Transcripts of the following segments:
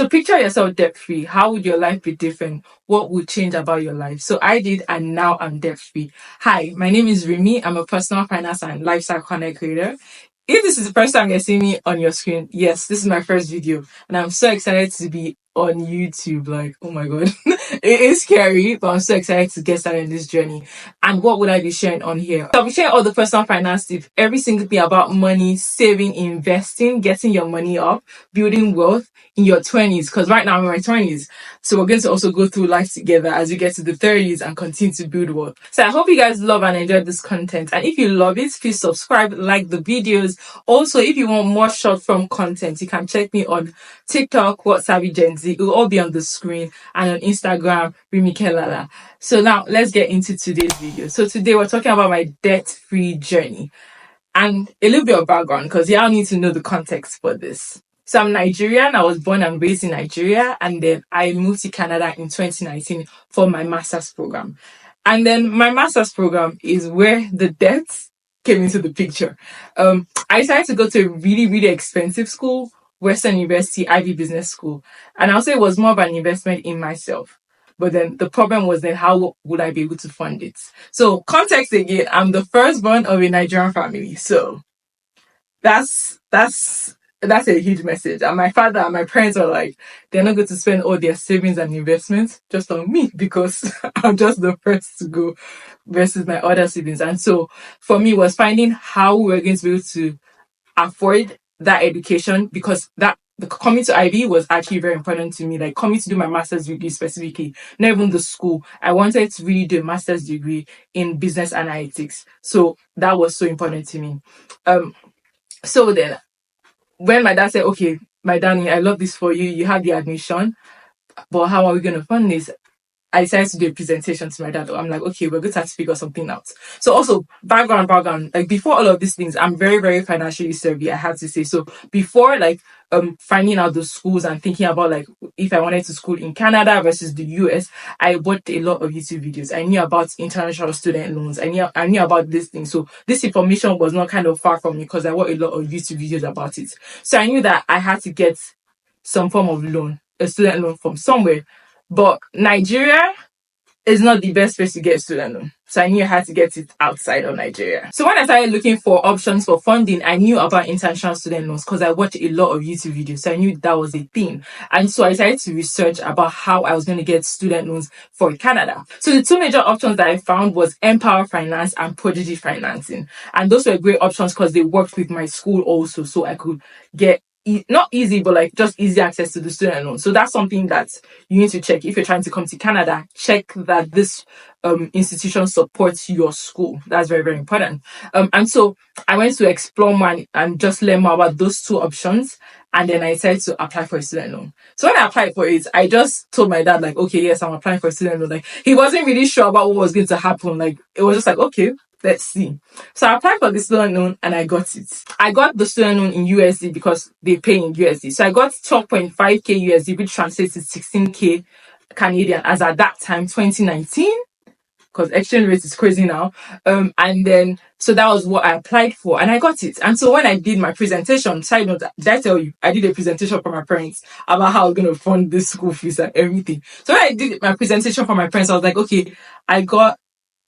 So picture yourself debt-free. How would your life be different? What would change about your life? So I did, and now I'm debt-free. Hi, my name is Remy. I'm a personal finance and lifestyle content creator. If this is the first time you're seeing me on your screen, yes, this is my first video, and I'm so excited to be on YouTube. Like, oh my god, it is scary, but I'm so excited to get started in this journey. And what would I be sharing on here? So I'll be sharing all the personal finance tips, every single thing about money, saving, investing, getting your money up, building wealth in your 20s, because right now I'm in my 20s. So we're going to also go through life together as we get to the 30s and continue to build wealth. So I hope you guys love and enjoy this content. And if you love it, please subscribe, like the videos. Also, if you want more short form content, you can check me on TikTok, WhatsApp, Gen Z. It will all be on the screen, and on Instagram, Remy Kelala. So now let's get into today's video. So today we're talking about my debt-free journey and a little bit of background, because y'all need to know the context for this. So I'm Nigerian. I was born and raised in Nigeria, and then I moved to Canada in 2019 for my master's program. And then my master's program is where the debt came into the picture. I decided to go to a really, really expensive school, Western University, Ivy Business School. And I'll say it was more of an investment in myself. But then the problem was then how would I be able to fund it? So context again, I'm the firstborn of a Nigerian family. So that's a huge message. And my father and my parents are like, they're not going to spend all their savings and investments just on me because I'm just the first to go versus my other siblings. And so for me, was finding how we were going to be able to afford that education, because the coming to IB was actually very important to me. Like coming to do my master's degree specifically, not even the school. I wanted to really do a master's degree in business analytics. So that was so important to me. So then when my dad said, okay, my darling, I love this for you. You have the admission, but how are we going to fund this? I decided to do a presentation to my dad. I'm like, okay, we're going to have to figure something out. So also background, like before all of these things, I'm very, very financially savvy, I have to say. So before like finding out the schools and thinking about like if I wanted to school in Canada versus the US, I watched a lot of YouTube videos. I knew about international student loans. I knew about this thing. So this information was not kind of far from me because I watched a lot of YouTube videos about it. So I knew that I had to get some form of loan, a student loan from somewhere. But Nigeria is not the best place to get student loan. So I knew I had to get it outside of Nigeria. So when I started looking for options for funding, I knew about international student loans because I watched a lot of YouTube videos. So I knew that was a thing. And so I decided to research about how I was going to get student loans for Canada. So the two major options that I found was Empower Finance and Prodigy Financing. And those were great options because they worked with my school also. So I could get not easy, but like just easy access to the student loan. So that's something that you need to check if you're trying to come to Canada. Check that this institution supports your school. That's very, very important. And so I went to explore one and just learn more about those two options. And then I decided to apply for a student loan. So when I applied for it, I just told my dad, like, okay, yes, I'm applying for a student loan. Like, he wasn't really sure about what was going to happen. Like, it was just like, okay, let's see. So I applied for the student loan and I got it. I got the student loan in USD because they pay in USD. So I got 12.5k USD, which translates to 16k Canadian as at that time, 2019. Because exchange rate is crazy now. And then, so that was what I applied for and I got it. And so when I did my presentation, side note, did I tell you, I did a presentation for my parents about how I was going to fund this school fees and everything. So when I did my presentation for my parents, I was like, okay, I got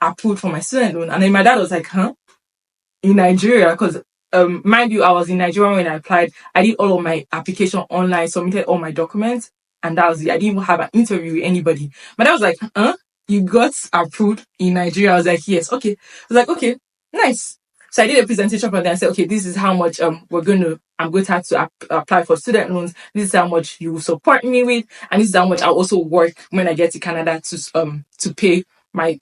approved for my student loan. And then my dad was like, huh? In Nigeria? Because mind you, I was in Nigeria when I applied. I did all of my application online, submitted all my documents, and that was it. I didn't even have an interview with anybody. My dad was like, huh? You got approved in Nigeria? I was like, yes. Okay. I was like, okay, nice. So I did a presentation for them. I said, okay, this is how much I'm going to have to apply for student loans. This is how much you will support me with, and this is how much I'll also work when I get to Canada to pay my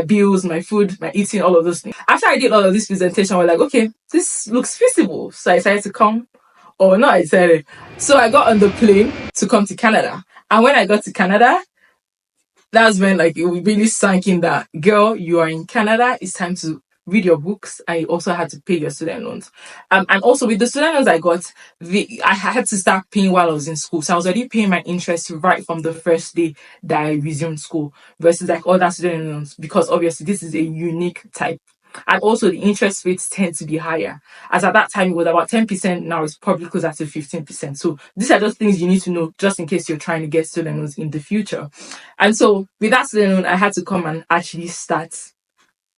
bills, my food, my eating, all of those things. After I did all of this presentation, we're like, okay, this looks feasible. So I decided to come. Oh no, I decided. So I got on the plane to come to Canada. And when I got to Canada, that's when like it really sank in that, girl, you are in Canada. It's time to read your books. I also had to pay your student loans. And also with the student loans I got, I had to start paying while I was in school. So I was already paying my interest right from the first day that I resumed school versus like other student loans, because obviously this is a unique type And also the interest rates tend to be higher. As at that time it was about 10%, now it's probably closer to 15%. So these are just things you need to know just in case you're trying to get student loans in the future. And so with that student loan, I had to come and actually start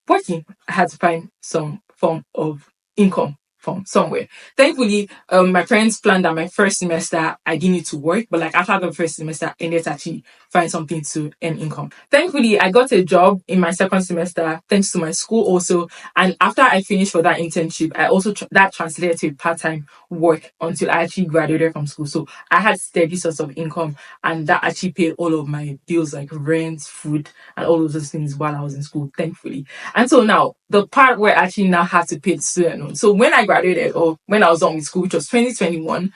working. I had to find some form of income from somewhere. Thankfully, my parents planned that my first semester I didn't need to work, but like after the first semester, I needed to actually find something to earn income. Thankfully, I got a job in my second semester thanks to my school also. And after I finished for that internship, I also that translated to part-time work until I actually graduated from school. So I had steady source of income, and that actually paid all of my bills like rent, food, and all of those things while I was in school. Thankfully. And so now the part where I actually now have to pay the student loan. So when I graduated or when I was done with school, which was 2021,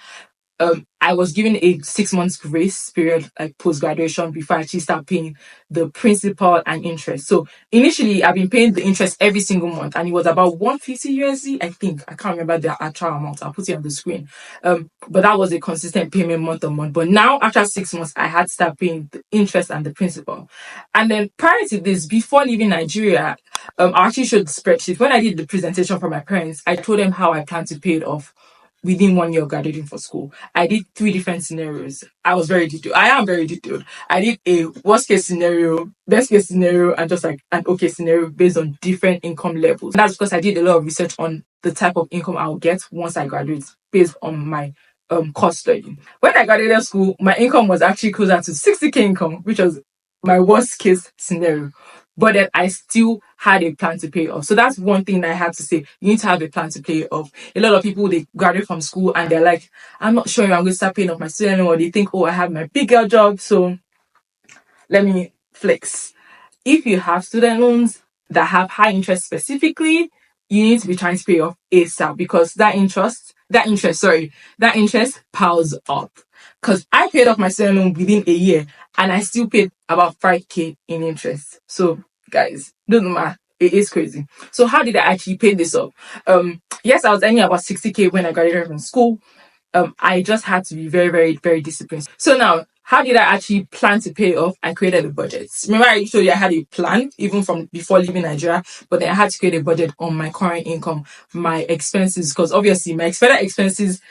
I was given a 6 months grace period, like post graduation, before I actually start paying the principal and interest. So initially, I've been paying the interest every single month, and it was about 150 USD. I think I can't remember the actual amount. I'll put it on the screen. But that was a consistent payment month on month. But now, after 6 months, I had to start paying the interest and the principal. And then prior to this, before leaving Nigeria, I actually showed the spreadsheet. When I did the presentation for my parents, I told them how I plan to pay it off within 1 year of graduating for school. I did 3 different scenarios. I was very detailed. I am very detailed. I did a worst case scenario, best case scenario, and just like an okay scenario based on different income levels. And that's because I did a lot of research on the type of income I'll get once I graduate based on my course study. When I graduated school, my income was actually closer to 60K income, which was my worst case scenario. But then I still had a plan to pay off. So that's one thing that I had to say. You need to have a plan to pay off. A lot of people, they graduate from school and they're like, I'm not sure if I'm going to start paying off my student loan, or they think, oh, I have my big girl job, so let me flex. If you have student loans that have high interest specifically, you need to be trying to pay off ASAP, because that interest piles up. Because I paid off my student loan within a year and I still paid about 5K in interest. So guys, don't matter. It is crazy. So how did I actually pay this off? Yes, I was earning about 60K when I graduated from school. I just had to be very, very, very disciplined. So now, how did I actually plan to pay off? I created a budget. Remember, I told you I had a plan even from before leaving Nigeria, but then I had to create a budget on my current income, my expenses, because obviously my expected expenses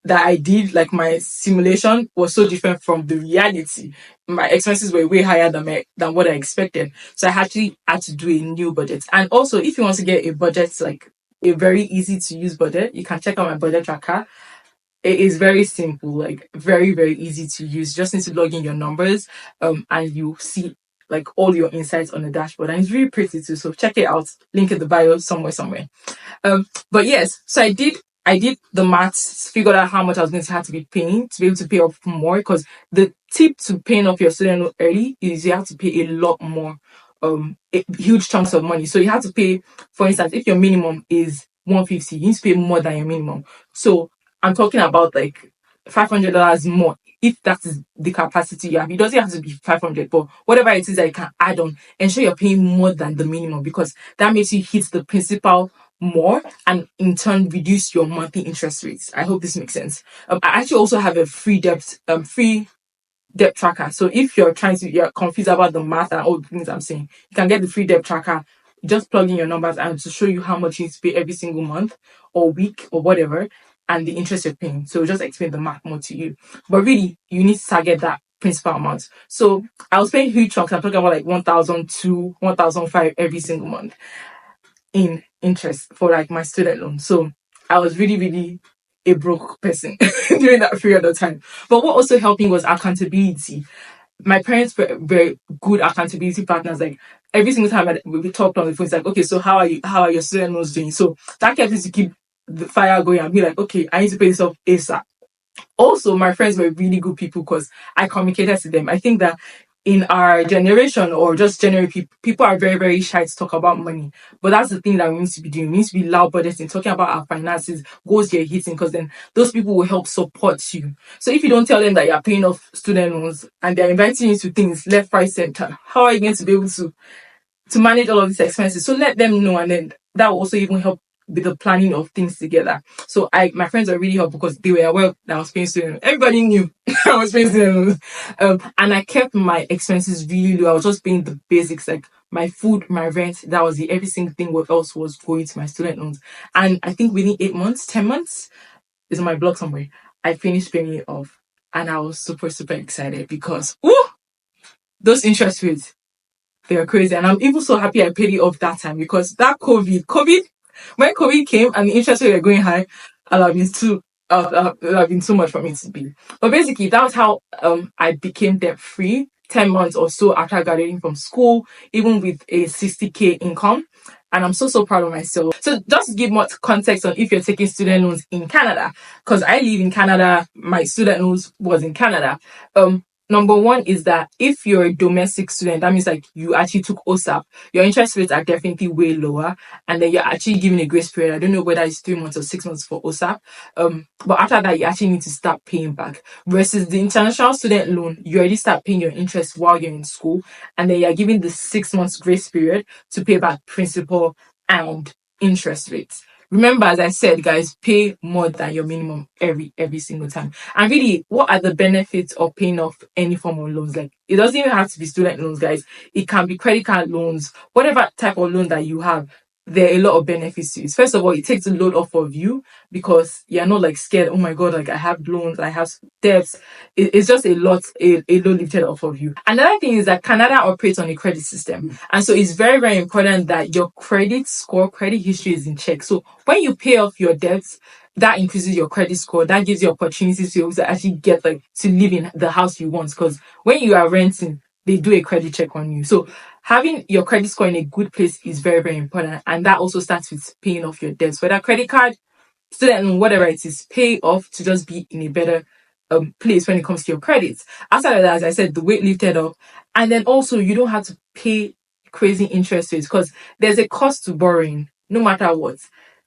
that I did, like my simulation, was so different from the reality. My expenses were way higher than what I expected. So I actually had to do a new budget. And also, if you want to get a budget, like a very easy to use budget, you can check out my budget tracker. It is very simple, like very, very easy to use. Just need to log in your numbers, and you see like all your insights on the dashboard. And it's really pretty too. So check it out. Link in the bio somewhere. But yes, so I did the maths, figured out how much I was going to have to be paying to be able to pay off more. Because the tip to paying off your student loan early is you have to pay a lot more, huge chunks of money. So you have to pay, for instance, if your minimum is 150, you need to pay more than your minimum. So I'm talking about like $500 more. If that is the capacity you have, it doesn't have to be 500, but whatever it is that you can add on, ensure you're paying more than the minimum, because that makes you hit the principal more and in turn reduce your monthly interest rates. I hope this makes sense. I actually also have a free debt tracker. So if you're confused about the math and all the things I'm saying, you can get the free debt tracker. Just plug in your numbers and to show you how much you need to pay every single month or week or whatever, and the interest you're paying. So just explain the math more to you. But really, you need to target that principal amount. So I was paying huge chunks. I'm talking about like 1,002, 1,005 every single month in interest for like my student loan. So I was really, really a broke person during that period of time. But what also helped me was accountability. My parents were very good accountability partners. Like every single time we talked on the phone, it's like, okay, so how are your student loans doing? So that kept me to keep the fire going and be like, okay, I need to pay this off ASAP. Also, my friends were really good people because I communicated to them. I think that in our generation, or just generally, people are very, very shy to talk about money. But that's the thing that we need to be doing. We need to be loud budgeting, talking about our finances, goals you're hitting, because then those people will help support you. So if you don't tell them that you're paying off student loans and they're inviting you to things left, right, center, how are you going to be able to manage all of these expenses? So let them know, and then that will also even help with the planning of things together. So my friends were really helpful because they were aware that I was paying student. Everybody knew I was paying student. And I kept my expenses really low. I was just paying the basics like my food, my rent. That was it. Every single thing what else was going to my student loans. And I think within 8 months, 10 months, is on my blog somewhere, I finished paying it off. And I was super, super excited because those interest rates, they are crazy. And I'm even so happy I paid it off that time because that when COVID came and the interest rate were going high, I'll have been it'll have been too much for me to be. But basically, that was how I became debt free 10 months or so after graduating from school, even with a 60K income. And I'm so, so proud of myself. So just to give more context on if you're taking student loans in Canada, because I live in Canada, my student loans was in Canada. Number one is that if you're a domestic student, that means like you actually took OSAP, your interest rates are definitely way lower, and then you're actually given a grace period. I don't know whether it's 3 months or 6 months for OSAP. But after that, you actually need to start paying back. Versus the international student loan, you already start paying your interest while you're in school, and then you're given the 6 months grace period to pay back principal and interest rates. Remember, as I said, guys, pay more than your minimum every single time. And really, what are the benefits of paying off any form of loans? Like, it doesn't even have to be student loans, guys. It can be credit card loans, whatever type of loan that you have. There are a lot of benefits to it. First of all, it takes the load off of you because you're not like scared. Oh my god, like I have loans, I have debts. It's just a load lifted off of you. Another thing is that Canada operates on a credit system, and so it's very, very important that your credit score, credit history is in check. So when you pay off your debts, that increases your credit score. That gives you opportunities to be able to actually get like to live in the house you want. Because when you are renting, they do a credit check on you. So having your credit score in a good place is very, very important. And that also starts with paying off your debts, whether credit card, student loan, whatever it is, pay off to just be in a better place when it comes to your credits. Outside of that, as I said, the weight lifted up. And then also you don't have to pay crazy interest rates because there's a cost to borrowing, no matter what.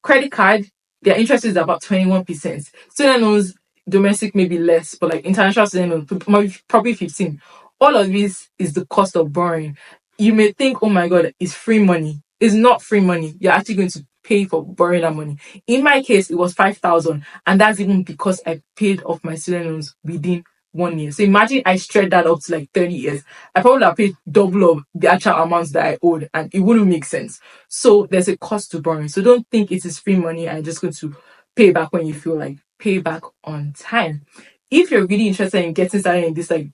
Credit card, their interest is about 21%. Student loans, domestic maybe less, but like international student loans, probably 15. All of this is the cost of borrowing. You may think, oh my god, it's free money. It's not free money. You're actually going to pay for borrowing that money. In my case, it was 5,000, and that's even because I paid off my student loans within 1 year. So imagine I stretched that up to like 30 years. I probably have paid double of the actual amounts that I owed, and it wouldn't make sense. So there's a cost to borrowing. So don't think it is free money and just going to pay back when you feel like. Pay back on time. If you're really interested in getting started in this like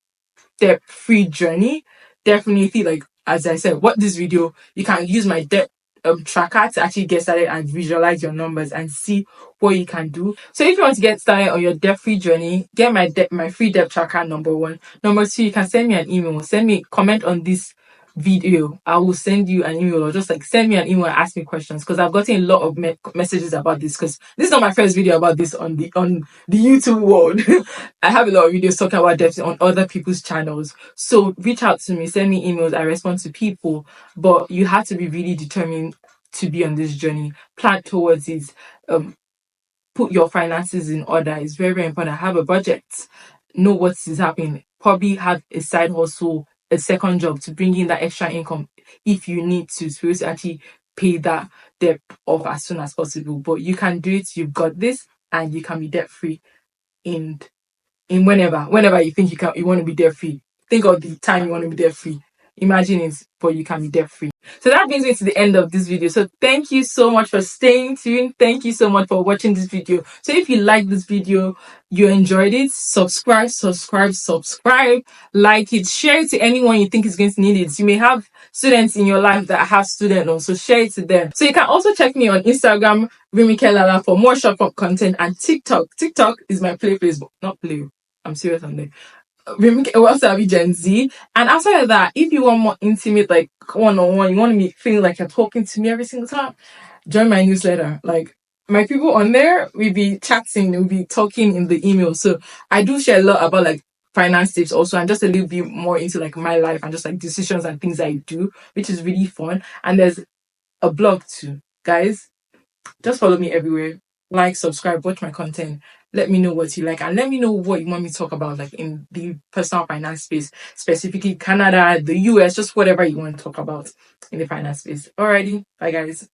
debt-free journey, definitely, like as I said, what this video, you can use my debt tracker to actually get started and visualize your numbers and see what you can do. So if you want to get started on your debt-free journey, get my free debt tracker, number one. Number two, you can send me an email, comment on this video. I will send you an email, or just like send me an email and ask me questions, because I've gotten a lot of messages about this, because this is not my first video about this on the YouTube world. I have a lot of videos talking about debt on other people's channels. So reach out to me, send me emails. I respond to people, but you have to be really determined to be on this journey. Plan towards it. Put your finances in order. It's very, very important. Have a budget. Know what is happening. Probably have a side hustle, a second job to bring in that extra income if you need to be able to actually pay that debt off as soon as possible. But you can do it. You've got this, and you can be debt free in whenever you think you want to be debt free. Think of the time you want to be debt free. Imagine it, but you can be debt free. So that brings me to the end of this video. So thank you so much for staying tuned. Thank you so much for watching this video. So if you like this video, you enjoyed it, subscribe, like it, share it to anyone you think is going to need it. You may have students in your life that have student loans, so share it to them. So you can also check me on Instagram, Rimi Kelala, for more short form content, and TikTok. TikTok is my place, but not play. I'm serious on there. Wasabi Gen Z. And outside of that, if you want more intimate, like one-on-one, you want me feeling like you're talking to me every single time, join my newsletter. Like, my people on there, we be chatting, we'll be talking in the email. So I do share a lot about like finance tips also, and just a little bit more into like my life and just like decisions and things I do, which is really fun. And there's a blog too. Guys, just follow me everywhere. Like, subscribe, watch my content. Let me know what you like, and let me know what you want me to talk about, like in the personal finance space, specifically Canada, the US, just whatever you want to talk about in the finance space. Alrighty, bye guys.